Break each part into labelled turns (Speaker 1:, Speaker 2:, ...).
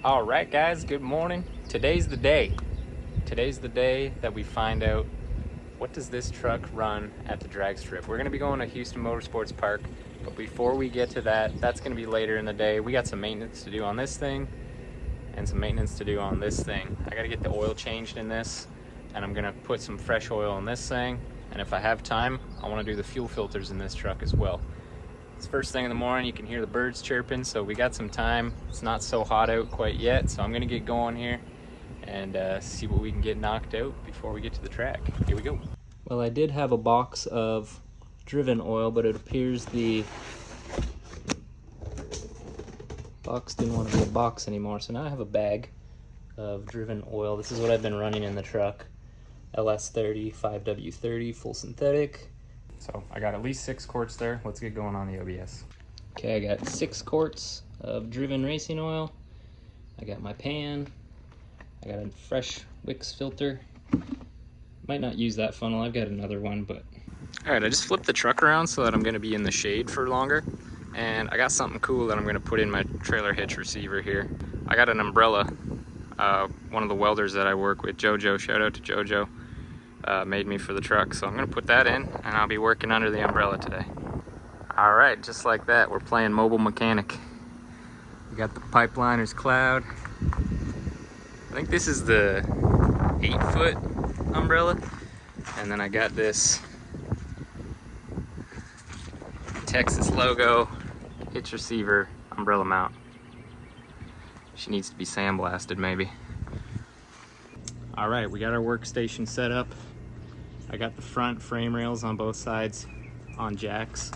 Speaker 1: All right, guys, good morning. Today's the day. Today's the day that we find out what does this truck run at the drag strip. We're going to be going to Houston Motorsports Park, but before we get to that, that's going to be later in the day. We got some maintenance to do on this thing and some maintenance to do on this thing. I got to get the oil changed in this, and I'm going to put some fresh oil in this thing, and if I have time, I want to do the fuel filters in this truck as well. It's first thing in the morning, you can hear the birds chirping, so we got some time. It's not so hot out quite yet, so I'm gonna get going here and see what we can get knocked out before we get to the track. Here we go. Well, I did have a box of driven oil, but it appears the box didn't want to be a box anymore, so now I have a bag of driven oil. This is what I've been running in the truck. LS30, 5W30, full synthetic. So I got at least 6 quarts there. Let's get going on the OBS. Okay, I got 6 quarts of driven racing oil. I got my pan. I got a fresh Wix filter. Might not use that funnel. I've got another one, but... All right, I just flipped the truck around so that I'm gonna be in the shade for longer. And I got something cool that I'm gonna put in my trailer hitch receiver here. I got an umbrella. One of the welders that I work with, Jojo, shout out to Jojo, made me for the truck, so I'm gonna put that in and I'll be working under the umbrella today. All right, just like that, we're playing mobile mechanic. We got the Pipeliners Cloud. I think this is the 8-foot umbrella, and then I got this Texas logo hitch receiver umbrella mount. She needs to be sandblasted maybe. All right, we got our workstation set up. I got the front frame rails on both sides on jacks,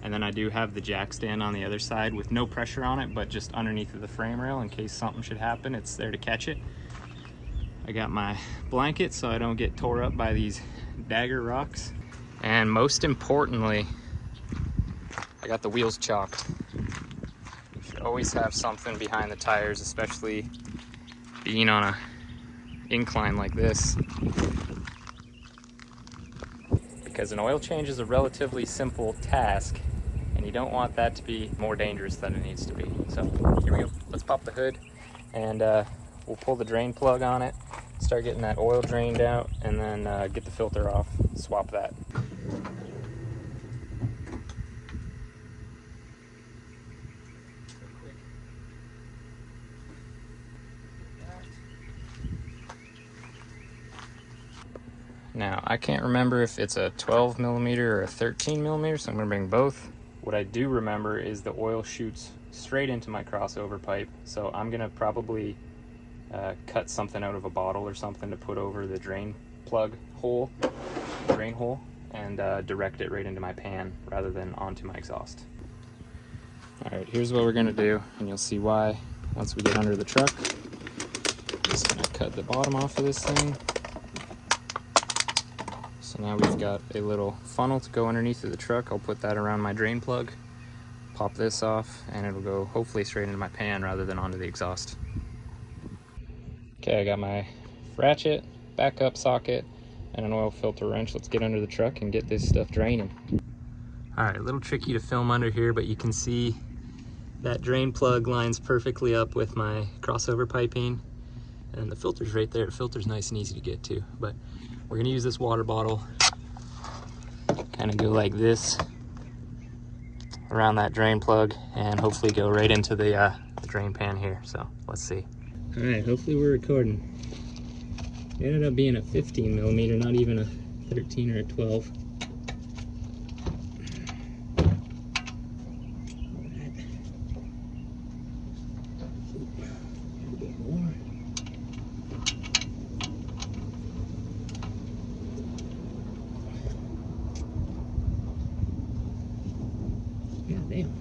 Speaker 1: and then I do have the jack stand on the other side with no pressure on it, but just underneath of the frame rail in case something should happen, it's there to catch it. I got my blanket so I don't get tore up by these dagger rocks. And most importantly, I got the wheels chalked. You should always have something behind the tires, especially being on a incline like this, because an oil change is a relatively simple task and you don't want that to be more dangerous than it needs to be. So here we go, let's pop the hood and we'll pull the drain plug on it, start getting that oil drained out, and then get the filter off, swap that. Now, I can't remember if it's a 12 millimeter or a 13 millimeter, so I'm gonna bring both. What I do remember is the oil shoots straight into my crossover pipe, so I'm gonna probably cut something out of a bottle or something to put over the drain plug hole, drain hole, and direct it right into my pan rather than onto my exhaust. All right, here's what we're gonna do, and you'll see why once we get under the truck. Just gonna cut the bottom off of this thing. So now we've got a little funnel to go underneath of the truck. I'll put that around my drain plug, pop this off, and it'll go hopefully straight into my pan rather than onto the exhaust. Okay, I got my ratchet, backup socket, and an oil filter wrench. Let's get under the truck and get this stuff draining. All right, a little tricky to film under here, but you can see that drain plug lines perfectly up with my crossover piping, and the filter's right there. The filter's nice and easy to get to, but we're gonna use this water bottle, kind of go like this around that drain plug and hopefully go right into the drain pan here. So let's see. All right, hopefully we're recording. It ended up being a 15 millimeter, not even a 13 or a 12. God damn.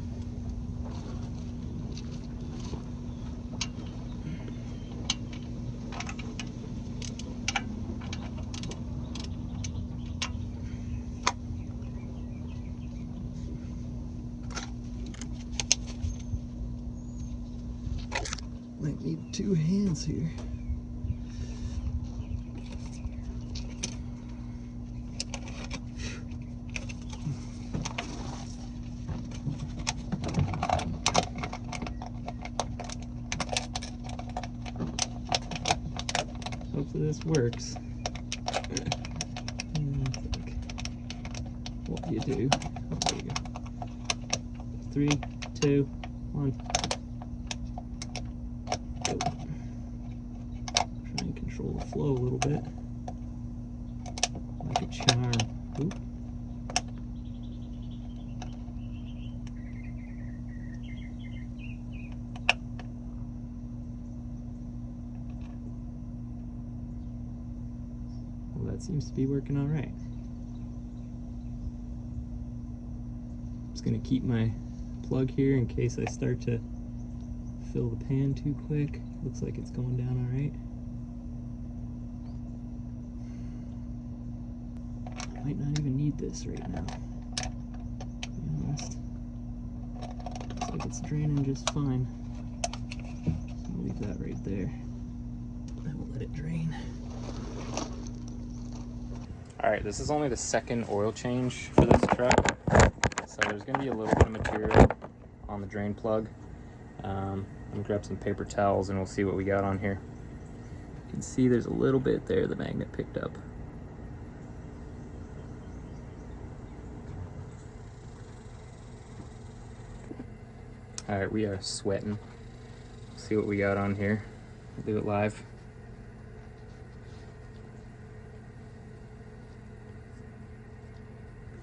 Speaker 1: Might need 2 hands here. hopefully this works. What do you do? Oh, there you go. 3, 2, 1. Go. Try and control the flow a little bit. Like a charm. Oop. Well, that seems to be working all right. Just gonna keep my plug here in case I start to fill the pan too quick. Looks like it's going down all right. I might not even need this right now, to be honest. Looks like it's draining just fine. So I'll leave that right there. I will let it drain. All right, this is only the second oil change for this truck. So there's gonna be a little bit of material on the drain plug. I'm gonna grab some paper towels and we'll see what we got on here. You can see there's a little bit there the magnet picked up. All right, we are sweating. See what we got on here. We'll do it live.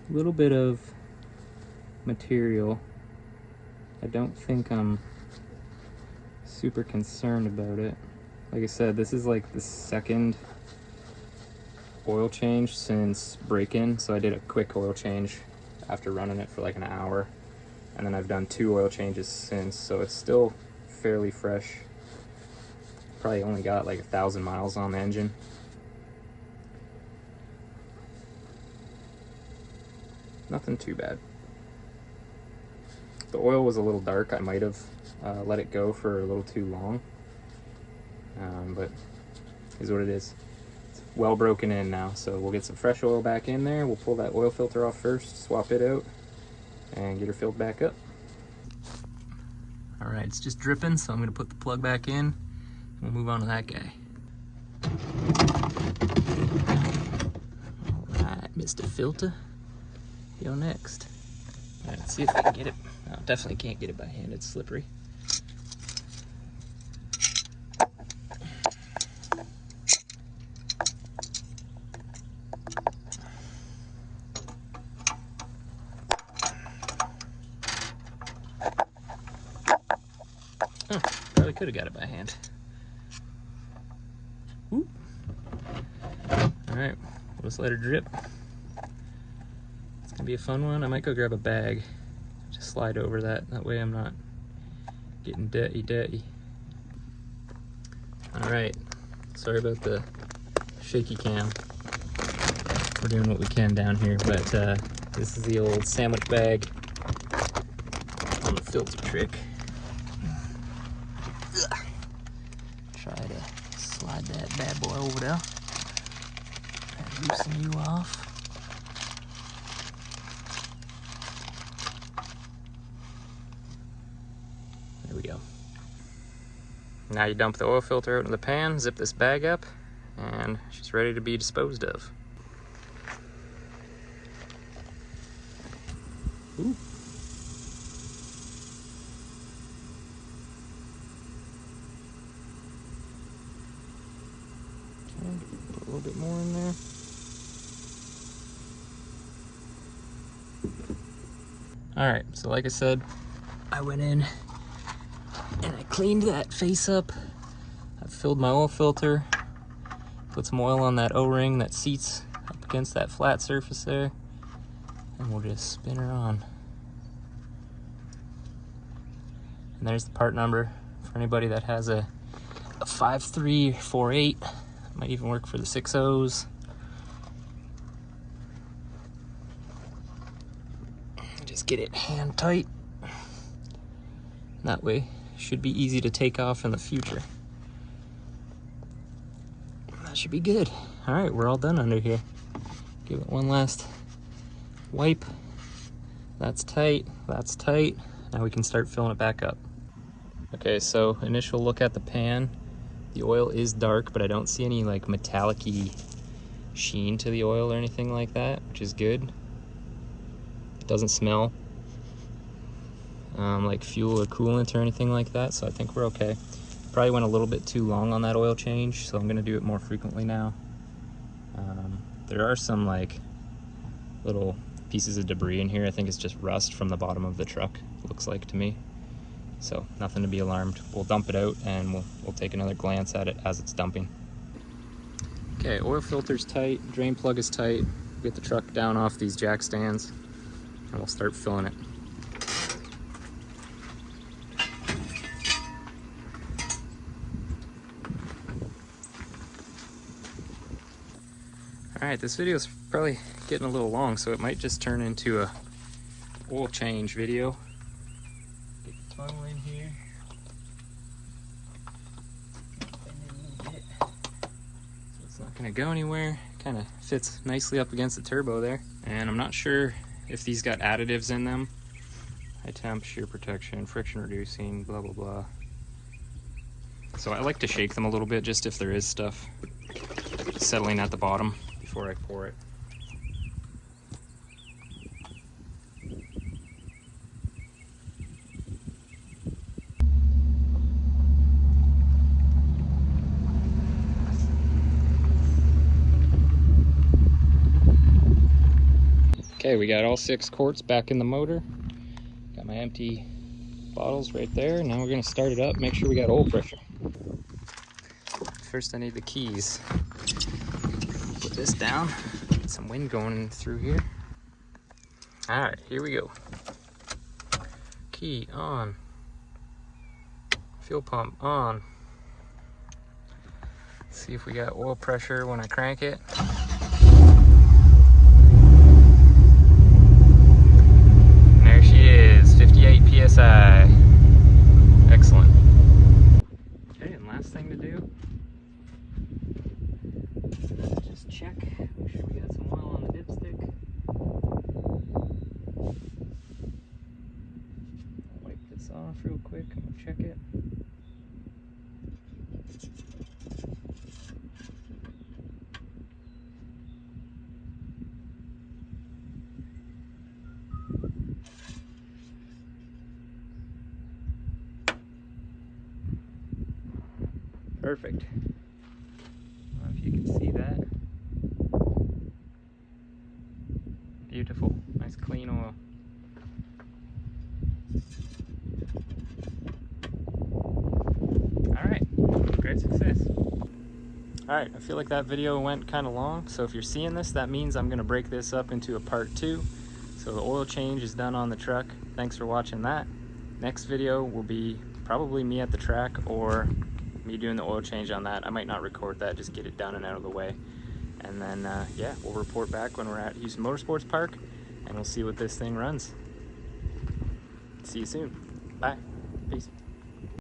Speaker 1: A little bit of material. I don't think I'm super concerned about it. Like I said, this is like the second oil change since break-in, so I did a quick oil change after running it for like an hour, and then I've done 2 oil changes since, so it's still fairly fresh. Probably only got like 1,000 miles on the engine. Nothing too bad. The oil was a little dark. I might have let it go for a little too long, but is what it is. It's well broken in now, so we'll get some fresh oil back in there. We'll pull that oil filter off first, swap it out, and get her filled back up. All right, it's just dripping, so I'm gonna put the plug back in, and we'll move on to that guy. All right, Mr. Filter, you're next. All right, let's see if I can get it. No, definitely can't get it by hand, it's slippery. Oh, probably could have got it by hand. Whoop. All right, we'll just let her drip. It's gonna be a fun one. I might go grab a bag, just slide over that. That way I'm not getting dirty. All right, sorry about the shaky cam. We're doing what we can down here, but this is the old sandwich bag on the filter trick. Try to slide that bad boy over there and loosen you off. There we go. Now you dump the oil filter out into the pan, zip this bag up, and she's ready to be disposed of. Ooh. Put a little bit more in there. All right, so like I said, I went in and I cleaned that face up. I filled my oil filter, put some oil on that O-ring that seats up against that flat surface there, and we'll just spin her on. And there's the part number for anybody that has a 5348. Might even work for the 6.0s. Just get it hand tight. That way, should be easy to take off in the future. That should be good. All right, we're all done under here. Give it one last wipe. That's tight, that's tight. Now we can start filling it back up. Okay, so initial look at the pan. The oil is dark, but I don't see any like metallic-y sheen to the oil or anything like that, which is good. It doesn't smell like fuel or coolant or anything like that, so I think we're okay. Probably went a little bit too long on that oil change, so I'm gonna do it more frequently now. There are some like little pieces of debris in here. I think it's just rust from the bottom of the truck, looks like to me. So nothing to be alarmed. We'll dump it out and we'll take another glance at it as it's dumping. Okay, oil filter's tight, drain plug is tight. Get the truck down off these jack stands and we'll start filling it. Alright, this video is probably getting a little long, so it might just turn into a oil change video. Get the tunnel in here. So it's not going to go anywhere. Kind of fits nicely up against the turbo there. And I'm not sure if these got additives in them. High temp, shear protection, friction reducing, blah blah blah. So I like to shake them a little bit just if there is stuff settling at the bottom before I pour it. Okay, we got all 6 quarts back in the motor. Got my empty bottles right there. Now we're gonna start it up, make sure we got oil pressure. First I need the keys. Put this down, get some wind going through here. All right, here we go. Key on. Fuel pump on. See if we got oil pressure when I crank it. And there she is, 58 PSI. Excellent. Okay, and last thing to do, just check, make sure we got some oil on the dipstick. Wipe this off real quick and we'll check it. Perfect. I don't know if you can see that. Beautiful, nice clean oil. All right, great success. All right, I feel like that video went kind of long, so if you're seeing this, that means I'm gonna break this up into a part 2. So the oil change is done on the truck. Thanks for watching that. Next video will be probably me at the track or me doing the oil change on that. I might not record that, just get it done and out of the way. And then, yeah, we'll report back when we're at Houston Motorsports Park, and we'll see what this thing runs. See you soon. Bye. Peace.